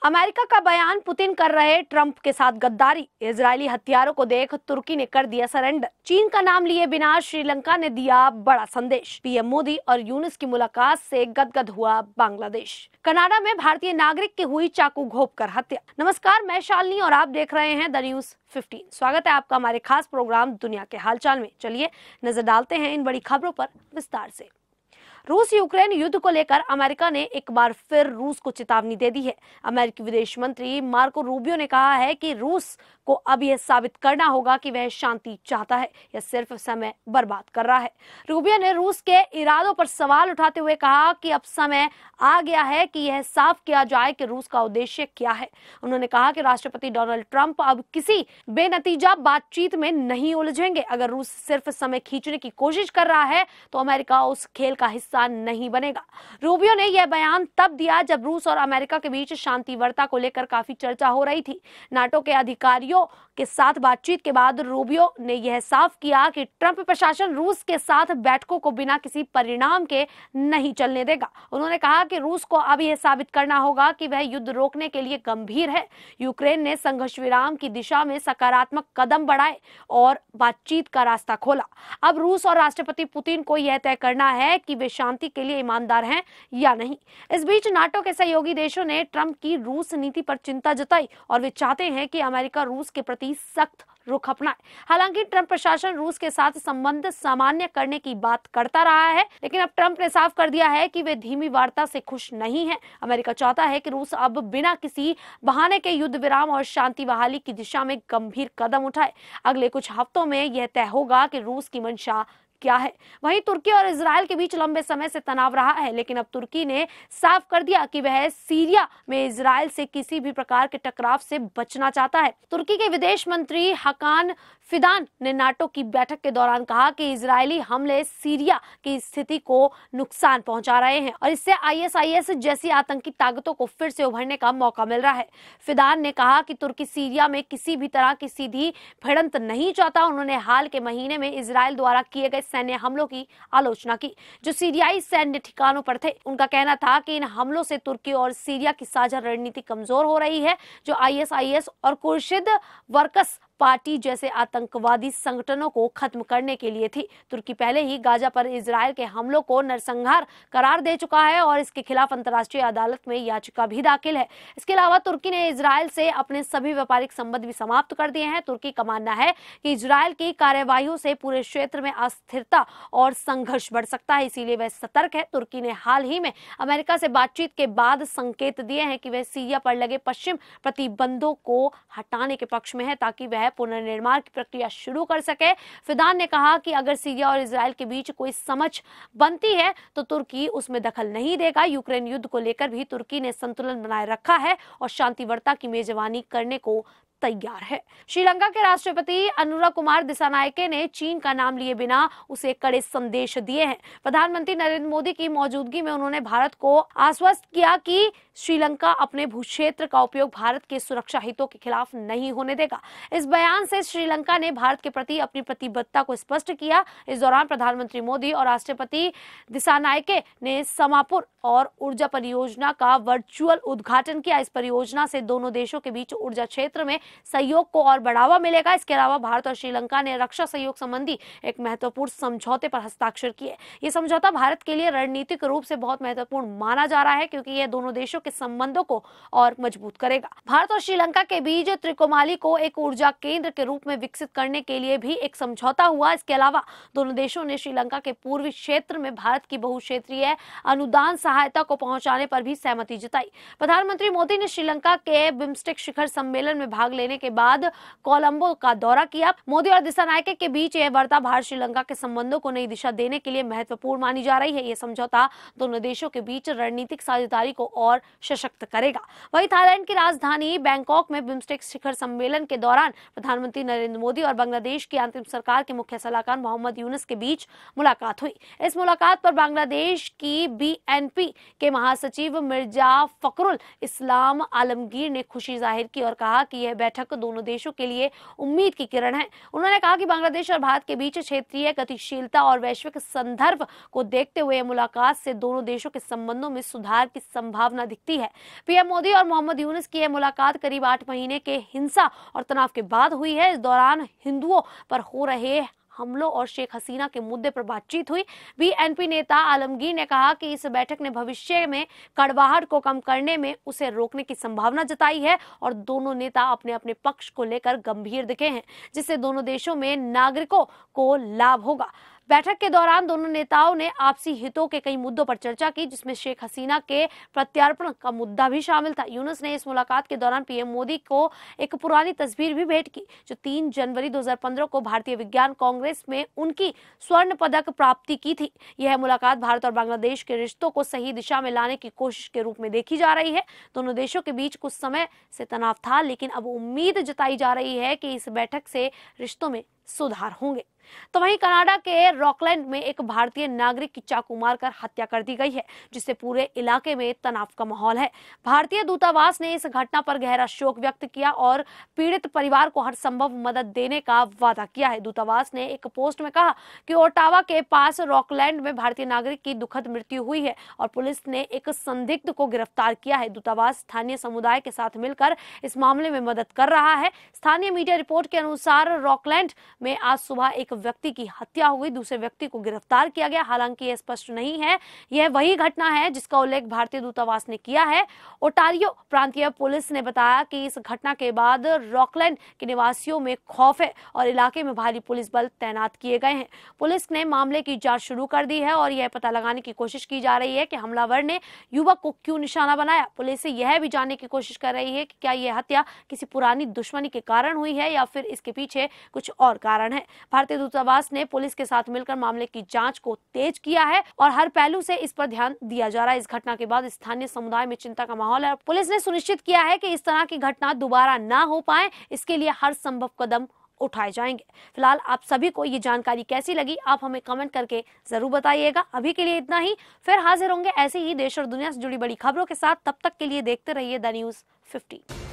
America का बयान, Putin कर रहे ट्रंप के साथ गद्दारी, इजरायली हथियारों को देख तुर्की ने कर दिया सरेंडर, चीन का नाम लिए बिना श्रीलंका ने दिया बड़ा संदेश, पीएम मोदी और यूनुस की मुलाकात से गदगद हुआ बांग्लादेश, कनाडा में भारतीय नागरिक की हुई चाकू घोंप कर हत्या। नमस्कार, मैं शालिनी और आप देख रहे हैं द न्यूज 15। स्वागत है आपका हमारे खास प्रोग्राम दुनिया के हालचाल में। चलिए नजर डालते हैं इन बड़ी खबरों पर विस्तार से। रूस यूक्रेन युद्ध को लेकर अमेरिका ने एक बार फिर रूस को चेतावनी दे दी है। अमेरिकी विदेश मंत्री मार्को रूबियो ने कहा है कि रूस को अब यह साबित करना होगा कि वह शांति चाहता है या सिर्फ समय बर्बाद कर रहा है। रूबियो ने रूस के इरादों पर सवाल उठाते हुए कहा कि अब समय आ गया है कि यह साफ किया जाए कि रूस का उद्देश्य क्या है। उन्होंने कहा कि राष्ट्रपति डोनाल्ड ट्रंप अब किसी बेनतीजा बातचीत में नहीं उलझेंगे। अगर रूस सिर्फ समय खींचने की कोशिश कर रहा है तो अमेरिका उस खेल का हिस्सा नहीं बनेगा। रूबियो ने यह बयान तब दिया जब रूस और अमेरिका के बीच शांति वार्ता को लेकर काफी चर्चा हो रही थी। नाटो के अधिकारियों के साथ बातचीत के बाद रूबियो ने यह साफ किया कि ट्रंप प्रशासन रूस के साथ बैठकों को बिना किसी परिणाम के नहीं चलने देगा। उन्होंने कहा कि रूस को अब यह साबित करना होगा कि वह युद्ध रोकने के लिए गंभीर है। यूक्रेन ने संघर्ष विराम की दिशा में सकारात्मक कदम बढ़ाए और बातचीत का रास्ता खोला। अब रूस और राष्ट्रपति पुतिन को यह तय करना है कि वे शांति के लिए ईमानदार हैं या नहीं। इस बीच नाटो के सहयोगी देशों ने ट्रंप की रूस नीति पर चिंता जताई और वे चाहते हैं कि अमेरिका रूस के प्रति सख्त रुख अपनाए। हालांकि ट्रंप प्रशासन रूस के साथ संबंध सामान्य करने की बात करता रहा है, लेकिन अब ट्रंप ने साफ कर दिया है कि वे धीमी वार्ता से खुश नहीं हैं। अमेरिका चाहता है कि रूस अब बिना किसी बहाने के युद्ध विराम और शांति बहाली की दिशा में गंभीर कदम उठाए। अगले कुछ हफ्तों में यह तय होगा कि रूस की मंशा क्या है। वहीं तुर्की और इजराइल के बीच लंबे समय से तनाव रहा है, लेकिन अब तुर्की ने साफ कर दिया कि वह सीरिया में इजराइल से किसी भी प्रकार के टकराव से बचना चाहता है। तुर्की के विदेश मंत्री हाकान फिदान ने नाटो की बैठक के दौरान कहा कि इजरायली हमले सीरिया की स्थिति को नुकसान पहुंचा रहे हैं और इससे आईएसआईएस जैसी आतंकी ताकतों को फिर से उभरने का मौका मिल रहा है। फिदान ने कहा कि तुर्की सीरिया में किसी भी तरह की सीधी भिड़ंत नहीं चाहता। उन्होंने हाल के महीने में इजराइल द्वारा किए गए सैन्य हमलों की आलोचना की जो सीरियाई सैन्य ठिकानों पर थे। उनका कहना था कि इन हमलों से तुर्की और सीरिया की साझा रणनीति कमजोर हो रही है जो आईएसआईएस और कुर्शिद वर्कस पार्टी जैसे आतंकवादी संगठनों को खत्म करने के लिए थी। तुर्की पहले ही गाजा पर इजरायल के हमलों को नरसंहार करार दे चुका है और इसके खिलाफ अंतर्राष्ट्रीय अदालत में याचिका भी दाखिल है। इसके अलावा तुर्की ने इजरायल से अपने सभी व्यापारिक संबंध भी समाप्त कर दिए हैं। तुर्की का मानना है कि इजरायल की कार्यवाहियों से पूरे क्षेत्र में अस्थिरता और संघर्ष बढ़ सकता है, इसीलिए वह सतर्क है। तुर्की ने हाल ही में अमेरिका से बातचीत के बाद संकेत दिए हैं कि वह सीरिया पर लगे पश्चिम प्रतिबंधों को हटाने के पक्ष में है ताकि वह पुनर्निर्माण की प्रक्रिया शुरू कर सके। फिदान ने कहा कि अगर सीरिया और इजरायल के बीच कोई समझ बनती है तो तुर्की उसमें दखल नहीं देगा। यूक्रेन युद्ध को लेकर भी तुर्की ने संतुलन बनाए रखा है और शांति वार्ता की मेजबानी करने को तैयार है। श्रीलंका के राष्ट्रपति अनुराकुमार दिसानायके ने चीन का नाम लिए बिना उसे कड़े संदेश दिए हैं। प्रधानमंत्री नरेंद्र मोदी की मौजूदगी में उन्होंने भारत को आश्वस्त किया कि श्रीलंका अपने भूक्षेत्र का उपयोग भारत के सुरक्षा हितों के खिलाफ नहीं होने देगा। इस बयान से श्रीलंका ने भारत के प्रति अपनी प्रतिबद्धता को स्पष्ट किया। इस दौरान प्रधानमंत्री मोदी और राष्ट्रपति दिसानायके ने समापुर और ऊर्जा परियोजना का वर्चुअल उद्घाटन किया। इस परियोजना से दोनों देशों के बीच ऊर्जा क्षेत्र में सहयोग को और बढ़ावा मिलेगा। इसके अलावा भारत और श्रीलंका ने रक्षा सहयोग संबंधी एक महत्वपूर्ण समझौते पर हस्ताक्षर किए। ये समझौता भारत के लिए रणनीतिक रूप से बहुत महत्वपूर्ण माना जा रहा है क्योंकि यह दोनों देशों के संबंधों को और मजबूत करेगा। भारत और श्रीलंका के बीच त्रिकोमाली को एक ऊर्जा केंद्र के रूप में विकसित करने के लिए भी एक समझौता हुआ। इसके अलावा दोनों देशों ने श्रीलंका के पूर्वी क्षेत्र में भारत की बहुक्षेत्रीय अनुदान सहायता को पहुंचाने पर भी सहमति जताई। प्रधानमंत्री मोदी ने श्रीलंका के बिम्स्टेक शिखर सम्मेलन में भाग लेने के बाद कोलंबो का दौरा किया। मोदी और दिसानायके के बीच यह वार्ता भारत श्रीलंका के संबंधों को नई दिशा देने के लिए महत्वपूर्ण मानी जा रही है। यह समझौता दोनों देशों के बीच रणनीतिक साझेदारी को और सशक्त करेगा। वहीं थाईलैंड की राजधानी बैंकॉक में बिम्स्टेक शिखर सम्मेलन के दौरान प्रधानमंत्री नरेंद्र मोदी और बांग्लादेश की अंतरिम सरकार के मुख्य सलाहकार मोहम्मद यूनुस के बीच मुलाकात हुई। इस मुलाकात पर बांग्लादेश की बीएनपी के महासचिव मिर्जा फखरुल इस्लाम आलमगीर ने खुशी जाहिर की और कहा कि यह बैठक दोनों देशों के लिए उम्मीद की किरण है। उन्होंने कहा कि बांग्लादेश और भारत के बीच क्षेत्रीय गतिशीलता और वैश्विक संदर्भ को देखते हुए मुलाकात से दोनों देशों के संबंधों में सुधार की संभावना दिखती है। पीएम मोदी और मोहम्मद यूनुस की यह मुलाकात करीब 8 महीने के हिंसा और तनाव के बाद हुई है। इस दौरान हिंदुओं पर हो रहे हमलों और शेख हसीना के मुद्दे पर बातचीत हुई। बीएनपी नेता आलमगीर ने कहा कि इस बैठक ने भविष्य में कड़वाहट को कम करने में उसे रोकने की संभावना जताई है और दोनों नेता अपने अपने पक्ष को लेकर गंभीर दिखे हैं, जिससे दोनों देशों में नागरिकों को लाभ होगा। बैठक के दौरान दोनों नेताओं ने आपसी हितों के कई मुद्दों पर चर्चा की, जिसमें शेख हसीना के प्रत्यार्पण का मुद्दा भी शामिल था। यूनुस ने इस मुलाकात के दौरान पीएम मोदी को एक पुरानी तस्वीर भी भेंट की, जो 3 जनवरी 2015 को भारतीय विज्ञान कांग्रेस में उनकी स्वर्ण पदक प्राप्ति की थी। यह मुलाकात भारत और बांग्लादेश के रिश्तों को सही दिशा में लाने की कोशिश के रूप में देखी जा रही है। दोनों देशों के बीच कुछ समय से तनाव था, लेकिन अब उम्मीद जताई जा रही है कि इस बैठक से रिश्तों में सुधार होंगे। तो वहीं कनाडा के रॉकलैंड में एक भारतीय नागरिक की चाकू मारकर हत्या कर दी गई है, जिससे पूरे इलाके में तनाव का माहौल है। भारतीय दूतावास ने इस घटना पर गहरा शोक व्यक्त किया और पीड़ित परिवार को हर संभव मदद देने का वादा किया है। दूतावास ने एक पोस्ट में कहा कि ओटावा के पास रॉकलैंड में भारतीय नागरिक की दुखद मृत्यु हुई है और पुलिस ने एक संदिग्ध को गिरफ्तार किया है। दूतावास स्थानीय समुदाय के साथ मिलकर इस मामले में मदद कर रहा है। स्थानीय मीडिया रिपोर्ट के अनुसार रॉकलैंड में आज सुबह एक व्यक्ति की हत्या हुई, दूसरे व्यक्ति को गिरफ्तार किया गया। हालांकि यह स्पष्ट नहीं है यह वही घटना है जिसका उल्लेख भारतीय दूतावास ने किया है। ओटारियो प्रांतीय पुलिस ने बताया कि इस घटना के बाद रॉकलैंड के निवासियों में खौफ है और इलाके में भारी पुलिस बल तैनात किए गए हैं। पुलिस ने मामले की जांच शुरू कर दी है और यह पता लगाने की कोशिश की जा रही है कि हमलावर ने युवक को क्यों निशाना बनाया। पुलिस यह भी जानने की कोशिश कर रही है कि क्या यह हत्या किसी पुरानी दुश्मनी के कारण हुई है या फिर इसके पीछे कुछ और कारण है। भारतीय दूतावास ने पुलिस के साथ मिलकर मामले की जांच को तेज किया है और हर पहलू से इस पर ध्यान दिया जा रहा है। इस घटना के बाद स्थानीय समुदाय में चिंता का माहौल है। पुलिस ने सुनिश्चित किया है कि इस तरह की घटना दोबारा ना हो पाए, इसके लिए हर संभव कदम उठाए जाएंगे। फिलहाल आप सभी को ये जानकारी कैसी लगी, आप हमें कमेंट करके जरूर बताइएगा। अभी के लिए इतना ही, फिर हाजिर होंगे ऐसे ही देश और दुनिया से जुड़ी बड़ी खबरों के साथ। तब तक के लिए देखते रहिए द न्यूज़ 50।